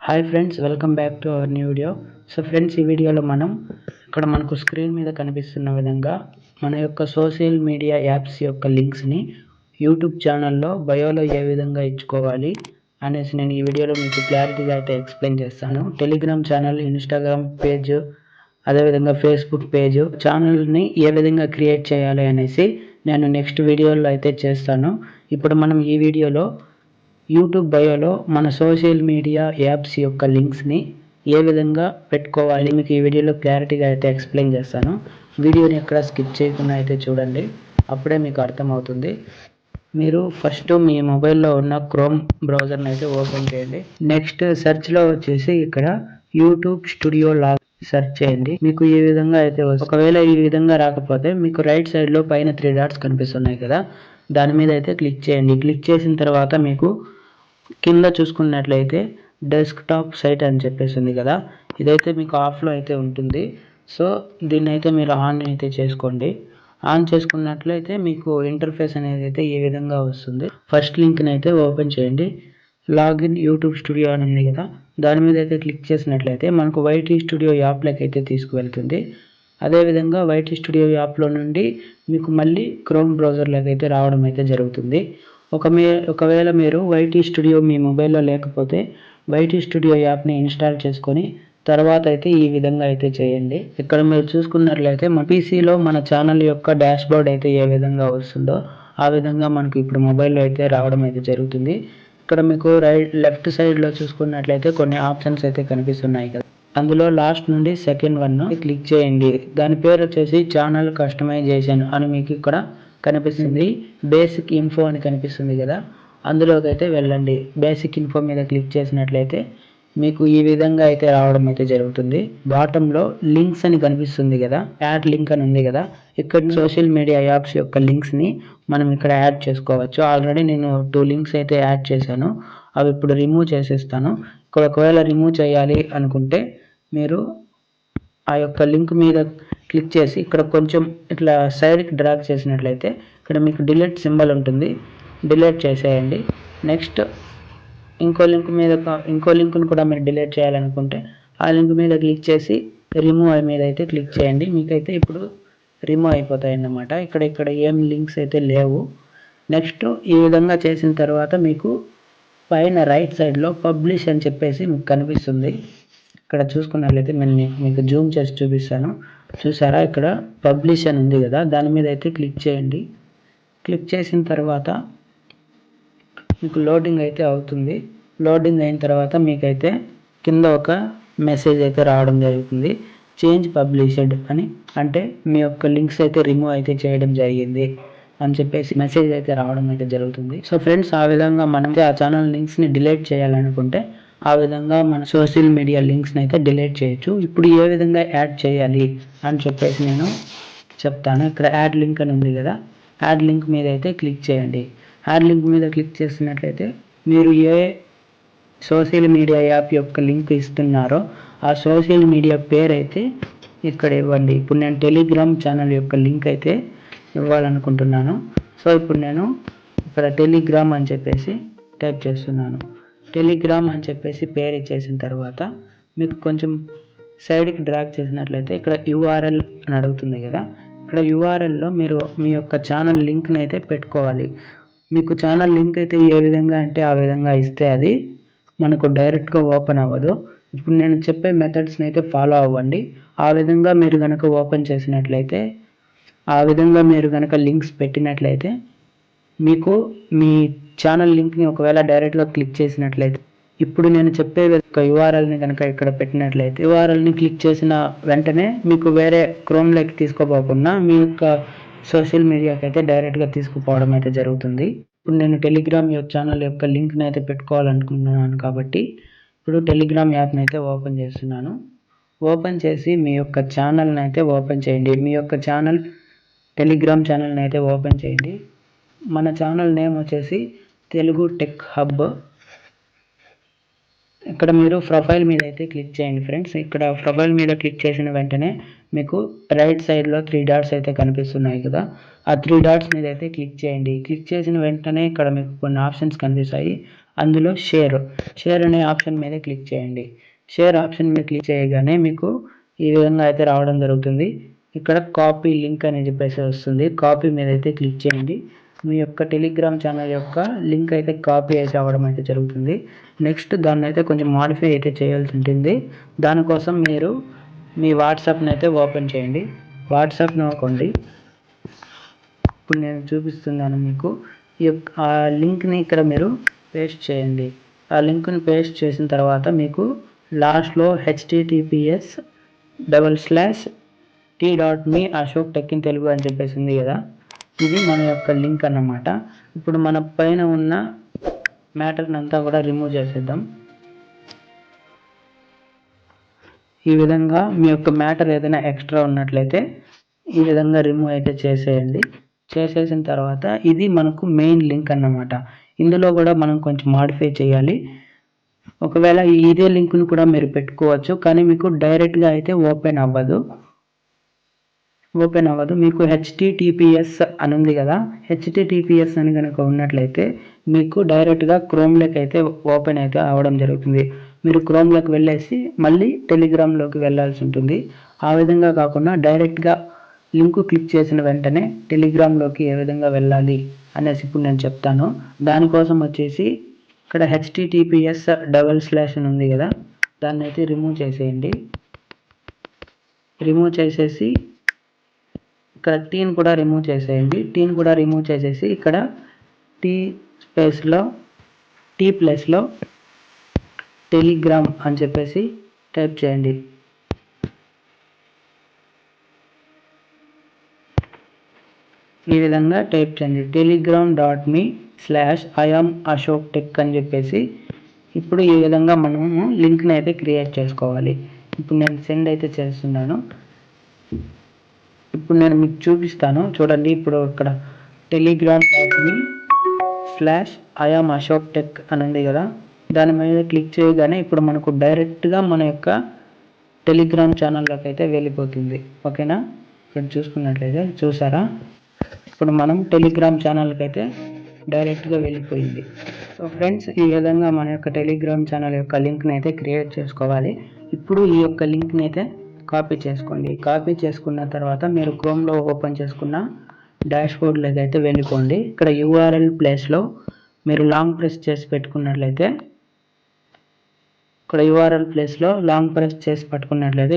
Hi friends, welcome back to our new video. So friends, ఈ వీడియోలో మనం ఇక్కడ మనకు స్క్రీన్ మీద కనిపిస్తున్న విధంగా మన యొక్క సోషల్ మీడియా యాప్స్ యొక్క లింక్స్ని యూట్యూబ్ ఛానల్లో బయోలో ఏ విధంగా ఇచ్చుకోవాలి అనేసి నేను ఈ వీడియోలో మీకు క్లారిటీగా అయితే ఎక్స్ప్లెయిన్ చేస్తాను. టెలిగ్రామ్ ఛానల్, ఇన్స్టాగ్రామ్ పేజ్, అదేవిధంగా ఫేస్బుక్ పేజ్ ఛానల్ని ఏ విధంగా క్రియేట్ చేయాలి అనేసి నేను నెక్స్ట్ వీడియోలో అయితే చేస్తాను. ఇప్పుడు మనం ఈ వీడియోలో యూట్యూబ్ బయోలో మన సోషల్ మీడియా యాప్స్ యొక్క లింక్స్ని ఏ విధంగా పెట్టుకోవాలి మీకు ఈ వీడియోలో క్లారిటీగా అయితే ఎక్స్ప్లెయిన్ చేస్తాను. వీడియోని ఎక్కడ స్కిప్ చేయకుండా అయితే చూడండి, అప్పుడే మీకు అర్థమవుతుంది. మీరు ఫస్ట్ మీ మొబైల్లో ఉన్న క్రోమ్ బ్రౌజర్ని అయితే ఓపెన్ చేయండి. నెక్స్ట్ సెర్చ్లో వచ్చేసి ఇక్కడ యూట్యూబ్ స్టూడియో లాగ్ సెర్చ్ చేయండి. మీకు ఈ విధంగా అయితే ఒకవేళ ఈ విధంగా రాకపోతే మీకు రైట్ సైడ్లో పైన 3 డాట్స్ కనిపిస్తున్నాయి కదా, దాని మీద అయితే క్లిక్ చేయండి. క్లిక్ చేసిన తర్వాత మీకు కింద చూసుకున్నట్లయితే డెస్క్టాప్ సైట్ అని చెప్పేసి ఉంది కదా, ఇదైతే మీకు ఆఫ్లో అయితే ఉంటుంది. సో దీన్ని అయితే మీరు ఆన్ అయితే చేసుకోండి. ఆన్ చేసుకున్నట్లయితే మీకు ఇంటర్ఫేస్ అనేది అయితే ఈ విధంగా వస్తుంది. ఫస్ట్ లింక్ని అయితే ఓపెన్ చేయండి. లాగిన్ యూట్యూబ్ స్టూడియో అని ఉంది కదా, దాని మీద అయితే క్లిక్ చేసినట్లయితే మనకు వైటీ స్టూడియో యాప్లోకి అయితే తీసుకువెళ్తుంది. అదేవిధంగా వైటీ స్టూడియో యాప్లో నుండి మీకు మళ్ళీ క్రోమ్ బ్రౌజర్లోకి అయితే రావడం అయితే జరుగుతుంది. ఒకవేళ మీరు వైటీ స్టూడియో మీ మొబైల్లో లేకపోతే వైటీ స్టూడియో యాప్ని ఇన్స్టాల్ చేసుకొని తర్వాత అయితే ఈ విధంగా అయితే చేయండి. ఇక్కడ మీరు చూసుకున్నట్లయితే మన పీసీలో మన ఛానల్ యొక్క డాష్ బోర్డ్ అయితే ఏ విధంగా వస్తుందో ఆ విధంగా మనకు ఇప్పుడు మొబైల్లో అయితే రావడం అయితే జరుగుతుంది. ఇక్కడ మీకు లెఫ్ట్ సైడ్లో చూసుకున్నట్లయితే కొన్ని ఆప్షన్స్ అయితే కనిపిస్తున్నాయి కదా, అందులో లాస్ట్ నుండి సెకండ్ వన్ క్లిక్ చేయండి. దాని పేరు వచ్చేసి ఛానల్ కస్టమైజేషన్ అని మీకు ఇక్కడ కనిపిస్తుంది. బేసిక్ ఇన్ఫో అని కనిపిస్తుంది కదా, అందులోకి అయితే వెళ్ళండి. బేసిక్ ఇన్ఫో మీద క్లిక్ చేసినట్లయితే మీకు ఈ విధంగా అయితే రావడం అయితే జరుగుతుంది. బాటంలో లింక్స్ అని కనిపిస్తుంది కదా, యాడ్ లింక్ అని ఉంది కదా, ఇక్కడ సోషల్ మీడియా యాప్స్ యొక్క లింక్స్ని మనం ఇక్కడ యాడ్ చేసుకోవచ్చు. ఆల్రెడీ నేను 2 లింక్స్ అయితే యాడ్ చేశాను, అవి ఇప్పుడు రిమూవ్ చేసేస్తాను. ఇక్కడ ఒకవేళ రిమూవ్ చేయాలి అనుకుంటే మీరు ఆ యొక్క లింక్ మీద క్లిక్ చేసి ఇక్కడ కొంచెం ఇట్లా సైడ్కి డ్రాగ్ చేసినట్లయితే ఇక్కడ మీకు డిలీట్ సింబల్ ఉంటుంది, డిలీట్ చేసేయండి. నెక్స్ట్ ఇంకో లింక్ను కూడా మీరు డిలీట్ చేయాలనుకుంటే ఆ లింక్ మీద క్లిక్ చేసి రిమూవ్ మీద అయితే క్లిక్ చేయండి. మీకైతే ఇప్పుడు రిమూవ్ అయిపోతాయి అన్నమాట. ఇక్కడ ఏం లింక్స్ అయితే లేవు. నెక్స్ట్ ఈ విధంగా చేసిన తర్వాత మీకు పైన రైట్ సైడ్లో పబ్లిష్ అని చెప్పేసి మీకు కనిపిస్తుంది. ఇక్కడ చూసుకున్నట్లయితే నేను మీకు జూమ్ చేసి చూపిస్తాను. చూసారా, ఇక్కడ పబ్లిష్ అని ఉంది కదా, దాని మీద అయితే క్లిక్ చేయండి. క్లిక్ చేసిన తర్వాత మీకు లోడింగ్ అయితే అవుతుంది. లోడింగ్ అయిన తర్వాత మీకైతే కింద ఒక మెసేజ్ అయితే రావడం జరుగుతుంది, చేంజ్ పబ్లిష్డ్ అని. అంటే మీ యొక్క లింక్స్ అయితే రిమూవ్ అయితే చేయడం జరిగింది అని చెప్పేసి మెసేజ్ అయితే రావడం అయితే జరుగుతుంది. సో ఫ్రెండ్స్, ఆ విధంగా మనం ఆ ఛానల్ లింక్స్ని డిలీట్ చేయాలనుకుంటే ఆ విధంగా మన సోషల్ మీడియా లింక్స్ని అయితే డిలీట్ చేయొచ్చు. ఇప్పుడు ఏ విధంగా యాడ్ చేయాలి అని చెప్పేసి నేను చెప్తాను. ఇక్కడ యాడ్ లింక్ అని ఉంది కదా, యాడ్ లింక్ మీద అయితే క్లిక్ చేయండి. యాడ్ లింక్ మీద క్లిక్ చేసినట్లయితే మీరు ఏ సోషల్ మీడియా యాప్ యొక్క లింక్ ఇస్తున్నారో ఆ సోషల్ మీడియా పేరు అయితే ఇక్కడ ఇవ్వండి. ఇప్పుడు నేను టెలిగ్రామ్ ఛానల్ యొక్క లింక్ అయితే ఇవ్వాలనుకుంటున్నాను. సో ఇప్పుడు నేను ఇక్కడ టెలిగ్రామ్ అని చెప్పేసి టైప్ చేస్తున్నాను. టెలిగ్రామ్ అని చెప్పేసి పేరు ఇచ్చేసిన తర్వాత మీకు కొంచెం సైడ్కి డ్రాగ్ చేసినట్లయితే ఇక్కడ యూఆర్ఎల్ అని అడుగుతుంది కదా, ఇక్కడ యూఆర్ఎల్లో మీరు మీ యొక్క ఛానల్ లింక్ని అయితే పెట్టుకోవాలి. మీకు ఛానల్ లింక్ అయితే ఏ విధంగా అంటే ఆ విధంగా ఇస్తే అది మనకు డైరెక్ట్గా ఓపెన్ అవ్వదు. ఇప్పుడు నేను చెప్పే మెథడ్స్ని అయితే ఫాలో అవ్వండి. ఆ విధంగా మీరు కనుక ఓపెన్ చేసినట్లయితే, ఆ విధంగా మీరు కనుక లింక్స్ పెట్టినట్లయితే మీకు మీ ఛానల్ లింక్ని ఒకవేళ డైరెక్ట్గా క్లిక్ చేసినట్లయితే, ఇప్పుడు నేను చెప్పే యూఆర్ఎల్ని కనుక ఇక్కడ పెట్టినట్లయితే యూఆర్ఎల్ని క్లిక్ చేసిన వెంటనే మీకు వేరే క్రోమ్లోకి తీసుకోపోకుండా మీ యొక్క సోషల్ మీడియాకి అయితే డైరెక్ట్గా తీసుకుపోవడం అయితే జరుగుతుంది. ఇప్పుడు నేను టెలిగ్రామ్ ఛానల్ యొక్క లింక్ని అయితే పెట్టుకోవాలనుకుంటున్నాను కాబట్టి ఇప్పుడు టెలిగ్రామ్ యాప్ని అయితే ఓపెన్ చేస్తున్నాను. ఓపెన్ చేసి మీ యొక్క ఛానల్ని అయితే ఓపెన్ చేయండి. మీ యొక్క ఛానల్ టెలిగ్రామ్ ఛానల్ని అయితే ఓపెన్ చేయండి. మన ఛానల్ నేమ్ వచ్చేసి తెలుగు టెక్ హబ్. ఇక్కడ మీరు ప్రొఫైల్ మీద అయితే క్లిక్ చేయండి ఫ్రెండ్స్. ఇక్కడ ప్రొఫైల్ మీద క్లిక్ చేసిన వెంటనే మీకు రైట్ సైడ్లో 3 డాట్స్ అయితే కనిపిస్తున్నాయి కదా, ఆ 3 డాట్స్ మీద అయితే క్లిక్ చేయండి. క్లిక్ చేసిన వెంటనే ఇక్కడ మీకు కొన్ని ఆప్షన్స్ కనిపిస్తాయి. అందులో షేర్ అనే ఆప్షన్ మీద క్లిక్ చేయండి. షేర్ ఆప్షన్ మీద క్లిక్ చేయగానే మీకు ఈ విధంగా అయితే రావడం జరుగుతుంది. ఇక్కడ కాపీ లింక్ అని చెప్పేసి వస్తుంది. కాపీ మీద అయితే క్లిక్ చేయండి. మీ యొక్క టెలిగ్రామ్ ఛానల్ యొక్క లింక్ అయితే కాపీ అయితే అవ్వడం అయితే జరుగుతుంది. నెక్స్ట్ దాన్ని అయితే కొంచెం మాడిఫై అయితే చేయాల్సి ఉంటుంది. దానికోసం మీరు మీ వాట్సాప్ని అయితే ఓపెన్ చేయండి. వాట్సాప్ నోకండి. ఇప్పుడు నేను చూపిస్తున్నాను మీకు. ఆ లింక్ని ఇక్కడ మీరు పేస్ట్ చేయండి. ఆ లింక్ని పేస్ట్ చేసిన తర్వాత మీకు లాస్ట్లో https:/t.me Ashok tech in Telugu అని చెప్పేసి ఉంది కదా, ఇది మన యొక్క లింక్ అన్నమాట. ఇప్పుడు మన పైన ఉన్న మ్యాటర్ని అంతా కూడా రిమూవ్ చేసేద్దాం. ఈ విధంగా మీ యొక్క మ్యాటర్ ఏదైనా ఎక్స్ట్రా ఉన్నట్లయితే ఈ విధంగా రిమూవ్ అయితే చేసేయండి. చేసేసిన తర్వాత ఇది మనకు మెయిన్ లింక్ అన్నమాట. ఇందులో కూడా మనం కొంచెం మాడిఫై చేయాలి. ఒకవేళ ఇదే లింక్ను కూడా మీరు పెట్టుకోవచ్చు, కానీ మీకు డైరెక్ట్గా అయితే ఓపెన్ అవ్వదు. మీకు హెచ్టిటిపిఎస్ అని ఉంది కదా, హెచ్టిటిపిఎస్ అని కనుక ఉన్నట్లయితే మీకు డైరెక్ట్గా క్రోమ్లోకి అయితే ఓపెన్ అయితే అవ్వడం జరుగుతుంది. మీరు క్రోమ్లోకి వెళ్ళేసి మళ్ళీ టెలిగ్రామ్లోకి వెళ్ళాల్సి ఉంటుంది. ఆ విధంగా కాకుండా డైరెక్ట్గా లింక్ క్లిక్ చేసిన వెంటనే టెలిగ్రామ్లోకి ఏ విధంగా వెళ్ళాలి అనేసి ఇప్పుడు నేను చెప్తాను. దానికోసం వచ్చేసి ఇక్కడ https:// అని ఉంది కదా, దాన్ని అయితే రిమూవ్ చేసేయండి. రిమూవ్ చేసేసి ఇక్కడ టీని కూడా రిమూవ్ చేసేయండి. టీని కూడా రిమూవ్ చేసేసి ఇక్కడ టీ ప్లస్లో టెలిగ్రామ్ అని చెప్పేసి టైప్ చేయండి. ఈ విధంగా టైప్ చేయండి telegram.me/IamAshokTech అని చెప్పేసి. ఇప్పుడు ఈ విధంగా మనము లింక్ని అయితే క్రియేట్ చేసుకోవాలి. ఇప్పుడు నేను సెండ్ అయితే చేస్తున్నాను. ఇప్పుడు నేను మీకు చూపిస్తాను చూడండి. ఇప్పుడు ఇక్కడ telegram.me/IamAshokTech అని ఉంది కదా, దాని మీద క్లిక్ చేయగానే ఇప్పుడు మనకు డైరెక్ట్గా మన యొక్క టెలిగ్రామ్ ఛానల్లోకి అయితే వెళ్ళిపోతుంది. ఓకేనా, ఇక్కడ చూసుకున్నట్లయితే చూసారా, ఇప్పుడు మనం టెలిగ్రామ్ ఛానల్కి అయితే డైరెక్ట్గా వెళ్ళిపోయింది. సో ఫ్రెండ్స్, ఈ విధంగా మన యొక్క టెలిగ్రామ్ ఛానల్ యొక్క లింక్ని అయితే క్రియేట్ చేసుకోవాలి. ఇప్పుడు ఈ యొక్క లింక్ని అయితే కాపీ చేసుకోండి. కాపీ చేసుకున్న తర్వాత మీరు క్రోమ్లో ఓపెన్ చేసుకున్న డాష్బోర్డ్లోకి అయితే వెళ్ళిపోండి. ఇక్కడ URL ప్లేస్లో మీరు లాంగ్ ప్రెస్ చేసి పెట్టుకున్నట్లయితే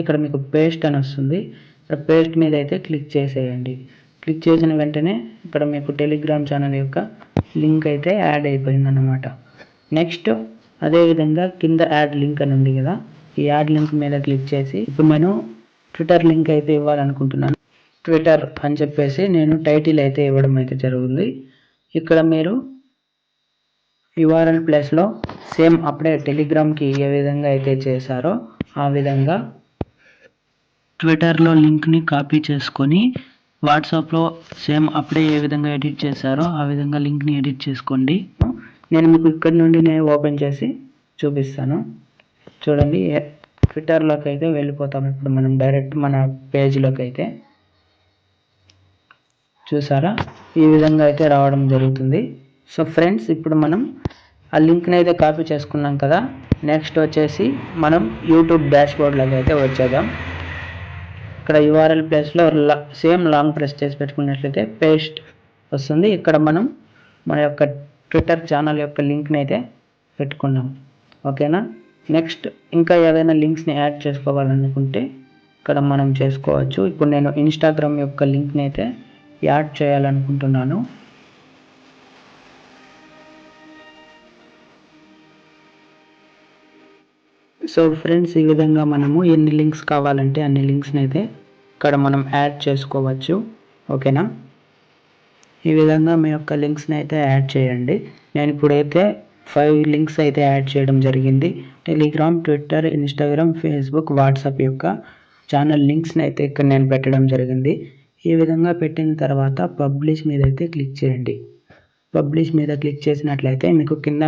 ఇక్కడ మీకు పేస్ట్ అని వస్తుంది. ఇక్కడ పేస్ట్ మీద అయితే క్లిక్ చేసేయండి. క్లిక్ చేసిన వెంటనే ఇక్కడ మీకు టెలిగ్రామ్ ఛానల్ యొక్క లింక్ అయితే యాడ్ అయిపోయింది అన్నమాట. నెక్స్ట్ అదేవిధంగా కింద యాడ్ లింక్ అని ఉంది కదా, ఈ యాడ్ లింక్ మీద క్లిక్ చేసి ఇప్పుడు నేను ట్విట్టర్ లింక్ అయితే ఇవ్వాలనుకుంటున్నాను. ట్విట్టర్ అని చెప్పేసి నేను టైటిల్ అయితే ఇవ్వడం అయితే జరుగుతుంది. ఇక్కడ మీరు URL ప్లేస్లో సేమ్ అప్పుడే టెలిగ్రామ్కి ఏ విధంగా అయితే చేశారో ఆ విధంగా ట్విట్టర్లో లింక్ని కాపీ చేసుకొని వాట్సాప్లో సేమ్ అప్పుడే ఏ విధంగా ఎడిట్ చేశారో ఆ విధంగా లింక్ని ఎడిట్ చేసుకోండి. నేను మీకు ఇక్కడ నుండి ఓపెన్ చేసి చూపిస్తాను. చూడండి, ట్విట్టర్లోకి అయితే వెళ్ళిపోతాం. ఇప్పుడు మనం డైరెక్ట్ మన పేజ్లోకి అయితే చూసారా, ఈ విధంగా అయితే రావడం జరుగుతుంది. సో ఫ్రెండ్స్, ఇప్పుడు మనం ఆ లింక్ని అయితే కాపీ చేసుకున్నాం కదా, నెక్స్ట్ వచ్చేసి మనం యూట్యూబ్ డాష్బోర్డ్లోకి అయితే వచ్చేద్దాం. ఇక్కడ URL ప్లేస్లో సేమ్ లాంగ్ ప్రెస్ చేసి పెట్టుకున్నట్లయితే పేస్ట్ వస్తుంది. ఇక్కడ మనం మన యొక్క ట్విట్టర్ ఛానల్ యొక్క లింక్ని అయితే పెట్టుకున్నాం. ఓకేనా, నెక్స్ట్ ఇంకా ఏదైనా లింక్స్ని యాడ్ చేసుకోవాలనుకుంటే ఇక్కడ మనం చేసుకోవచ్చు. ఇప్పుడు నేను ఇన్స్టాగ్రామ్ యొక్క లింక్ని అయితే యాడ్ చేయాలనుకుంటున్నాను. సో ఫ్రెండ్స్, ఈ విధంగా మనము ఎన్ని లింక్స్ కావాలంటే అన్ని లింక్స్ని అయితే ఇక్కడ మనం యాడ్ చేసుకోవచ్చు. ఓకేనా, ఈ విధంగా మీ యొక్క లింక్స్ని అయితే యాడ్ చేయండి. నేను ఇప్పుడైతే 5 లింక్స్ అయితే యాడ్ చేయడం జరిగింది. Telegram, Twitter, Instagram, Facebook, WhatsApp యొక్క ఛానల్ లింక్స్ని అయితే ఇక్కడ నేను పెట్టడం జరిగింది. ఈ విధంగా పెట్టిన తర్వాత పబ్లిష్ మీద అయితే క్లిక్ చేయండి. పబ్లిష్ మీద క్లిక్ చేసినట్లయితే మీకు కింద.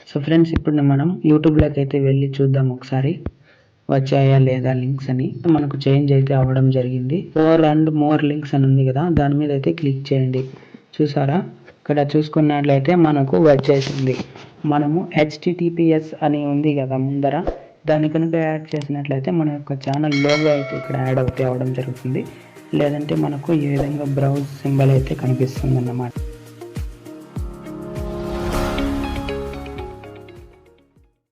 సో ఫ్రెండ్స్, ఇప్పుడు మనం యూట్యూబ్లోకి అయితే వెళ్ళి చూద్దాం ఒకసారి వచ్చాయా లేదా లింక్స్ అని. మనకు చేంజ్ అయితే అవ్వడం జరిగింది. 4 and more లింక్స్ అని ఉంది కదా, దాని మీద అయితే క్లిక్ చేయండి. చూసారా, ఇక్కడ చూసుకున్నట్లయితే మనకు వచ్చేసింది. మనము HTTPS అని ఉంది కదా ముందర, దాన్ని కనుక యాడ్ చేసినట్లయితే మన యొక్క ఛానల్ లోగో అయితే ఇక్కడ యాడ్ అవడం జరుగుతుంది. లేదంటే మనకు ఈ విధంగా బ్రౌజ్ సింబల్ అయితే కనిపిస్తుంది అన్నమాట.